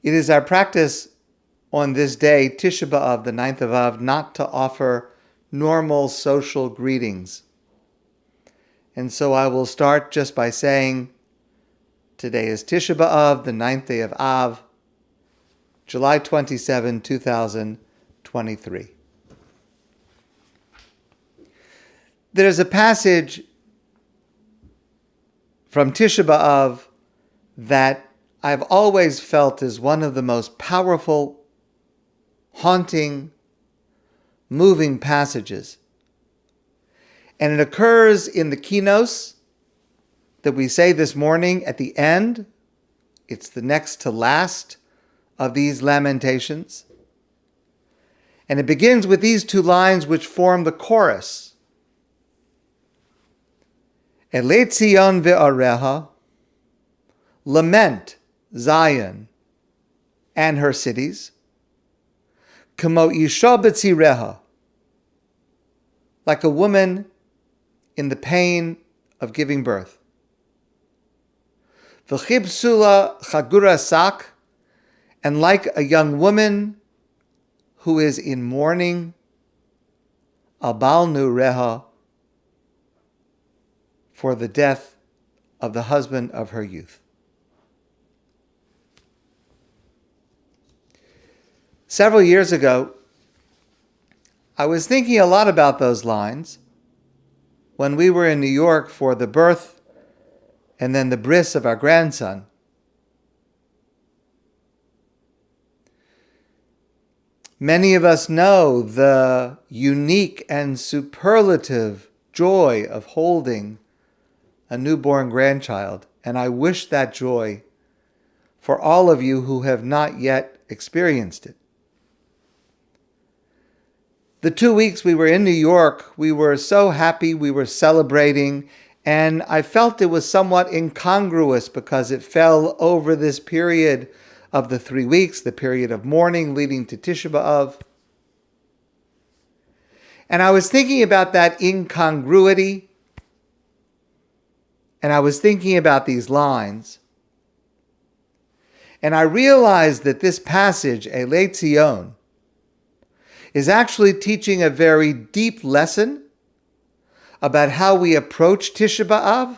It is our practice on this day, Tisha B'Av, the 9th of Av, not to offer normal social greetings. And so I will start just by saying, today is Tisha B'Av, the 9th day of Av, July 27, 2023. There's a passage from Tisha B'Av that I've always felt is one of the most powerful, haunting, moving passages. And it occurs in the Kinnot that we say this morning at the end. It's the next to last of these lamentations. And it begins with these two lines which form the chorus. Eli Zion ve'areha, lament Zion and her cities, kamo isha b'tzireha, like a woman in the pain of giving birth. V'chibsula chagura sak, and like a young woman who is in mourning, abalnu reha, for the death of the husband of her youth. Several years ago, I was thinking a lot about those lines when we were in New York for the birth and then the bris of our grandson. Many of us know the unique and superlative joy of holding a newborn grandchild, and I wish that joy for all of you who have not yet experienced it. The 2 weeks we were in New York, we were so happy, we were celebrating, and I felt it was somewhat incongruous because it fell over this period of the 3 weeks, the period of mourning leading to Tisha B'Av. And I was thinking about that incongruity, and I was thinking about these lines, and I realized that this passage, Eli Zion, is actually teaching a very deep lesson about how we approach Tisha B'Av,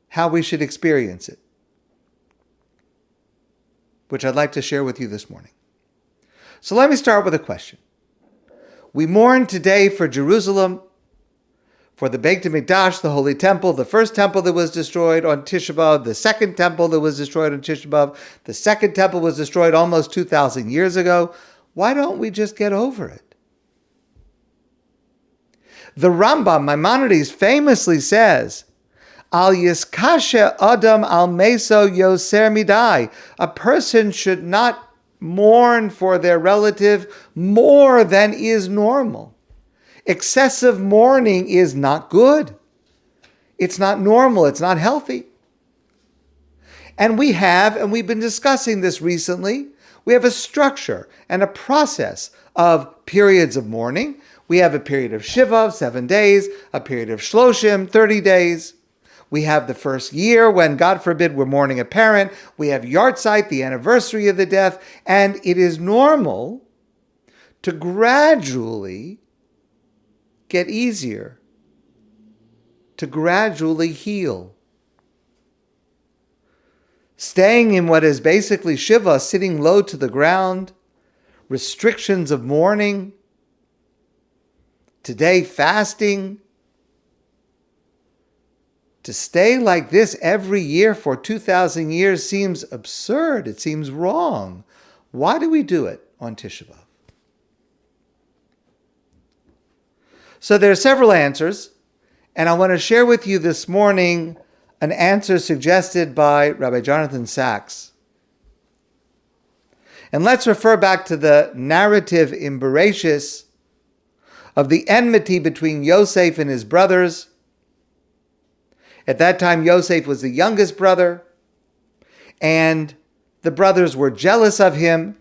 how we should experience it, which I'd like to share with you this morning. So let me start with a question. We mourn today for Jerusalem, for the Beit HaMikdash, the Holy Temple, the first temple that was destroyed on Tisha B'Av, the second temple that was destroyed on Tisha B'Av. The second temple was destroyed almost 2,000 years ago. Why don't we just get over it? The Rambam, Maimonides, famously says, Al yiskashe adam al meso yoser midai. A person should not mourn for their relative more than is normal. Excessive mourning is not good. It's not normal. It's not healthy. And we've been discussing this recently, we have a structure and a process of periods of mourning. We have a period of Shiva, 7 days, a period of Shloshim, 30 days. We have the first year when, God forbid, we're mourning a parent. We have Yartzeit, the anniversary of the death. And it is normal to gradually get easier, to gradually heal. Staying in what is basically Shiva, sitting low to the ground, restrictions of mourning, today fasting. To stay like this every year for 2,000 years seems absurd. It seems wrong. Why do we do it on Tisha B'Av? So there are several answers, and I want to share with you this morning an answer suggested by Rabbi Jonathan Sacks. And let's refer back to the narrative in Bereshis of the enmity between Yosef and his brothers. At that time, Yosef was the youngest brother, and the brothers were jealous of him,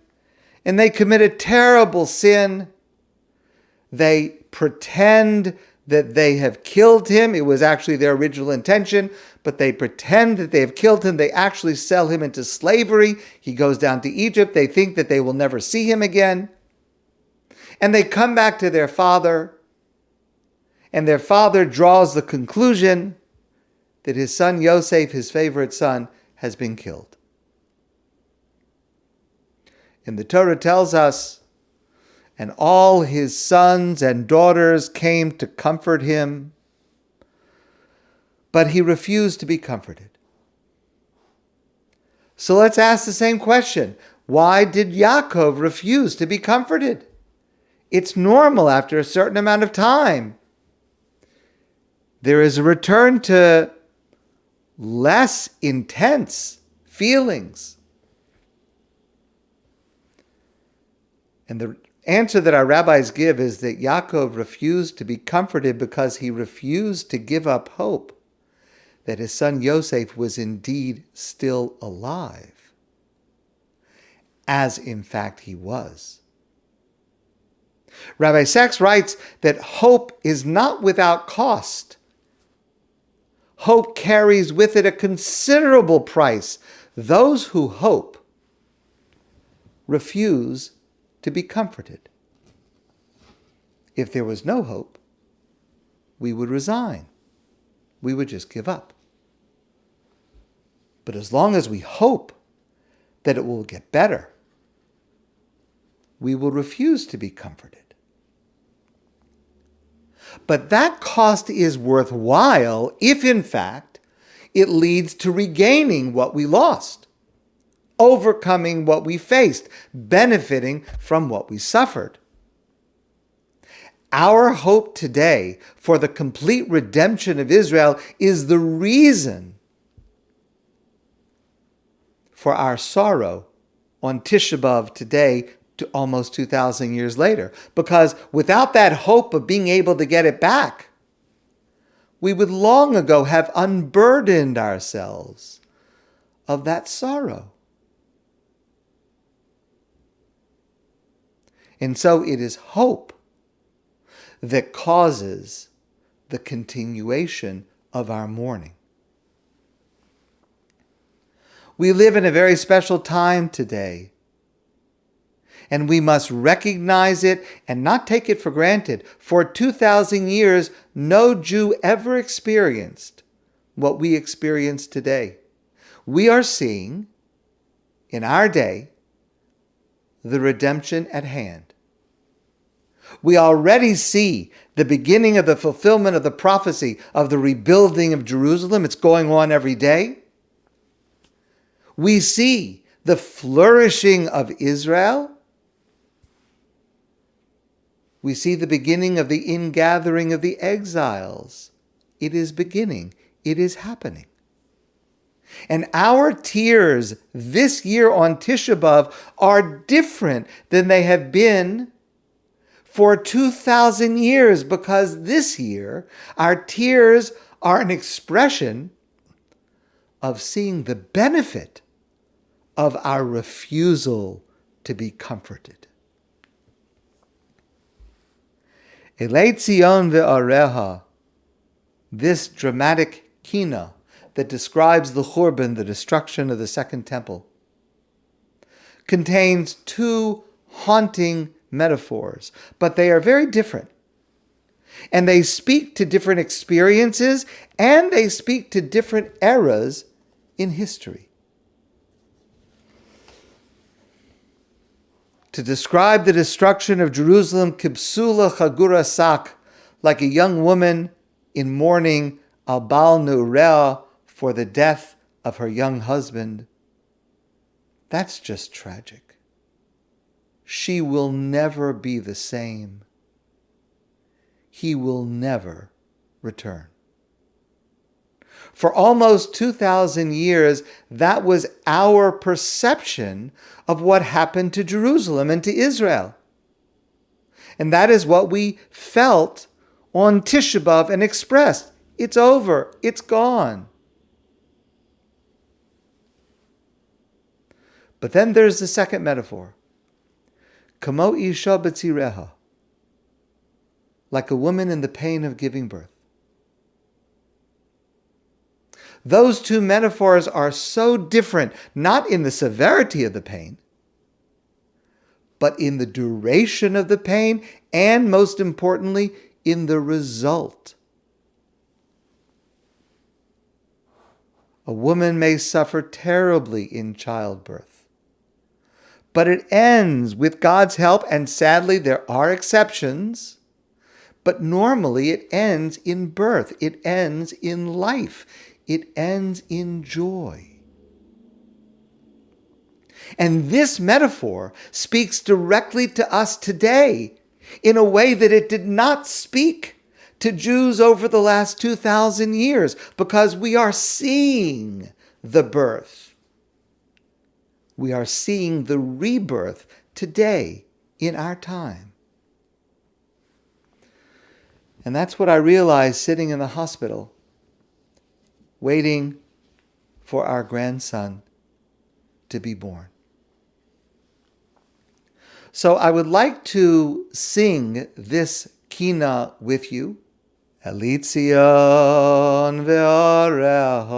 and they commit a terrible sin. They pretend that they have killed him. It was actually their original intention, but they pretend that they have killed him. They actually sell him into slavery. He goes down to Egypt. They think that they will never see him again. And they come back to their father, and their father draws the conclusion that his son Yosef, his favorite son, has been killed. And the Torah tells us, and all his sons and daughters came to comfort him, but he refused to be comforted. So let's ask the same question. Why did Yaakov refuse to be comforted? It's normal after a certain amount of time. There is a return to less intense feelings. And the answer that our rabbis give is that Yaakov refused to be comforted because he refused to give up hope that his son Yosef was indeed still alive, as in fact he was. Rabbi Sacks writes that hope is not without cost. Hope carries with it a considerable price. Those who hope refuse to be comforted. If there was no hope, we would resign. We would just give up. But as long as we hope that it will get better, we will refuse to be comforted. But that cost is worthwhile if, in fact, it leads to regaining what we lost, overcoming what we faced, benefiting from what we suffered. Our hope today for the complete redemption of Israel is the reason for our sorrow on Tisha B'Av today, to almost 2,000 years later. Because without that hope of being able to get it back, we would long ago have unburdened ourselves of that sorrow. And so it is hope that causes the continuation of our mourning. We live in a very special time today, and we must recognize it and not take it for granted. For 2,000 years, no Jew ever experienced what we experience today. We are seeing, in our day, the redemption at hand. We already see the beginning of the fulfillment of the prophecy of the rebuilding of Jerusalem. It's going on every day. We see the flourishing of Israel. We see the beginning of the ingathering of the exiles. It is beginning. It is happening. And our tears this year on Tisha B'Av are different than they have been for 2,000 years, because this year our tears are an expression of seeing the benefit of our refusal to be comforted. Eli Zion ve'areha, this dramatic Kinnah that describes the Churban, the destruction of the Second Temple, contains two haunting metaphors, but they are very different. And they speak to different experiences, and they speak to different eras in history. To describe the destruction of Jerusalem, kibsula chagura sak, like a young woman in mourning al bal nurea, for the death of her young husband. That's just tragic. She will never be the same. He will never return. For almost 2,000 years, that was our perception of what happened to Jerusalem and to Israel. And that is what we felt on Tisha B'Av and expressed. It's over. It's gone. But then there's the second metaphor. Kamo isha b'tzireha. like a woman in the pain of giving birth. Those two metaphors are so different, not in the severity of the pain, but in the duration of the pain, and most importantly, in the result. A woman may suffer terribly in childbirth, but it ends with God's help, and sadly there are exceptions, but normally it ends in birth, it ends in life, it ends in joy. And this metaphor speaks directly to us today in a way that it did not speak to Jews over the last 2,000 years, because we are seeing the birth. We are seeing the rebirth today in our time. And that's what I realized sitting in the hospital, waiting for our grandson to be born. So I would like to sing this Kinnah with you. Eli Zion ve'oreha,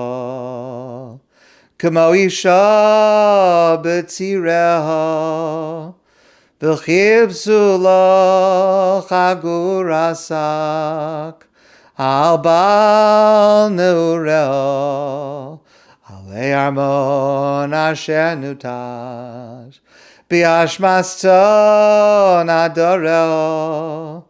kamo isha b'tzireha, v'chibsu lo chagurasak, al bal neureha, alei armon asher nutash, biashmaston adoreha,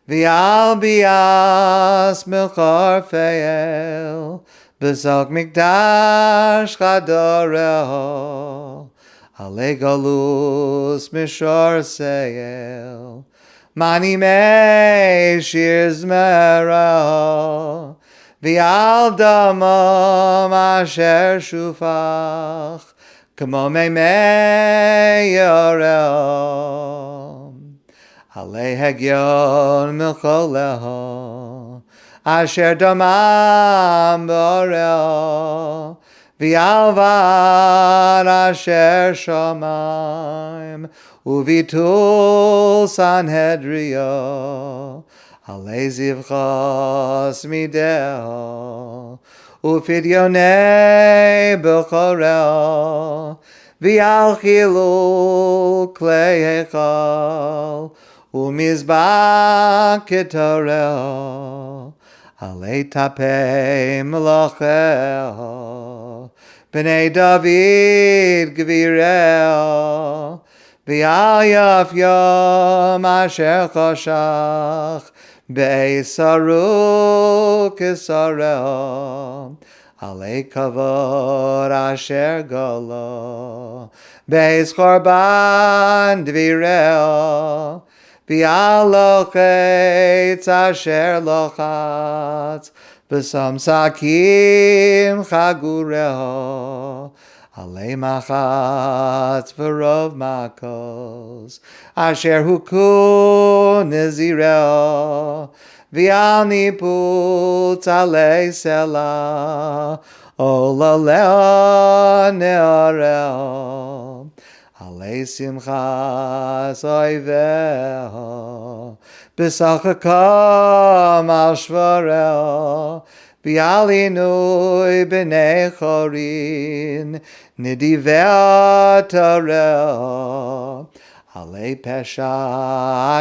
V'al bias milchar fe'el, b'zog mikdash chadoreho, ale galus mishor se'el, mani mei shir zmereho, v'al damam asher shufach, kamo mei yoreho. Alei hegyon milcholeho, asher damam b'oreho, v'alvad asher shomaim, uvitul sanhedrio, alei zivchos mideho, ufidyonei b'choreo, v'al chilul klei hechal, umizbah ketoreo, alei tapei melocheo, b'nei David gvireo, v'al yafyom asher choshach, be'esaru kesareo, alei kavod asher golo, be'ez korban dvireo, v'al lochetz asher lochatz, b'sam sakim chagureo, alei machatz v'rov makos, asher huku nezireo, v'al niputz alei selah, olaleo neoreo, alei simchas oiveho, b'sachakam al shvareo, v'al inui b'nei chorin, nidiveo toreo, alei pesha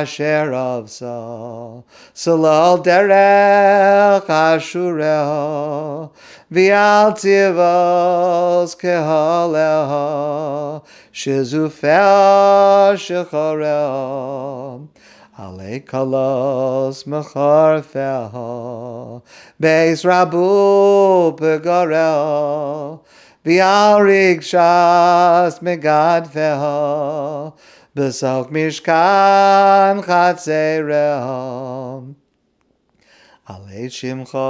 asher avso, salal derech ashureo, v'al tivos keholeho, shizufel shechoreo, alei kalos mecharfeho, beis rabu pegoreo, v'al rigshas megadfeho, b'sok mishkan chatzereo, alei shimcha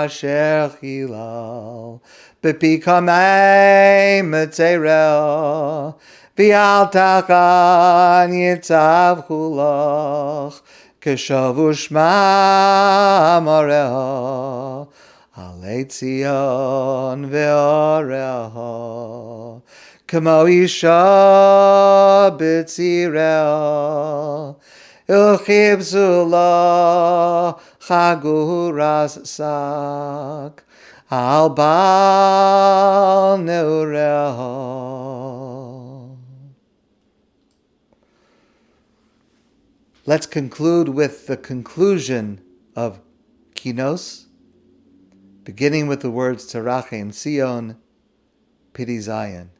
asher chilal, b'pi kamei metzereo, v'al tachan yitzav chulach, keshavu shma moreo, alei Zion ve'oreho, kamo isha b'tzireo, Uchibzu lo chaguras sak al bal neureho. Let's conclude with the conclusion of Kinos, beginning with the words Terachem Sion, Pity Zion.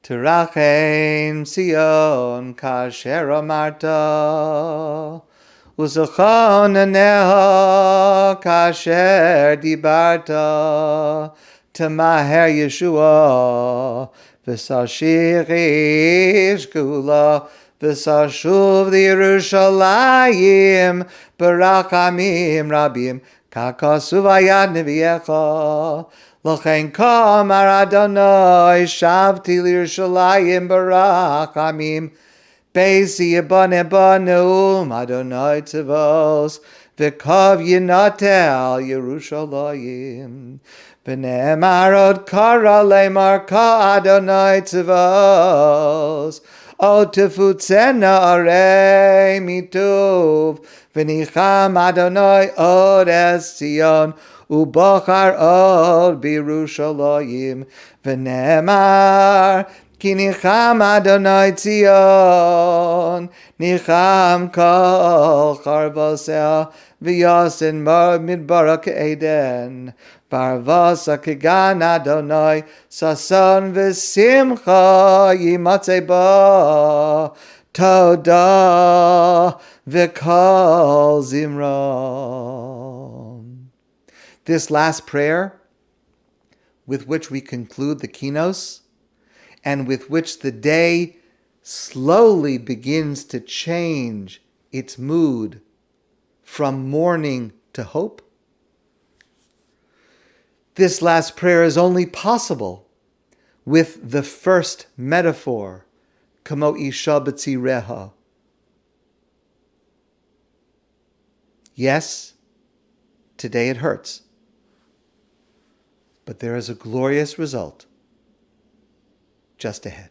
Terachem Sion kasher amarta Uzochon aneha kasher dibarta Tamaher Yeshua V'sashir ish gula V'sashuv Yerushalayim Barachamim Rabim Kakasuvayad Neviecha L'chein kamar Adonai Shavti L'Yerushalayim Barachamim Beisi Yibane Banul Adonai Tzavos V'kav Yinatel Yerushalayim V'ne'emar od kara le'mar ka Adonai Tzavos O tefutzena arei mituv V'nicham Adonai od es Zion Ubachar od b'Yerushalayim V'ne'emar Ki nicham Adonai Zion Nicham kol charvosea V'yasin midbara k'Eden Parvasa kegan Adonai Sason v'simcha Yimatzeh ba Toda v'kol zimron. This last prayer, with which we conclude the Kinos, and with which the day slowly begins to change its mood from mourning to hope, this last prayer is only possible with the first metaphor, Kamo Isha B'tzireha. Yes, today it hurts, but there is a glorious result just ahead.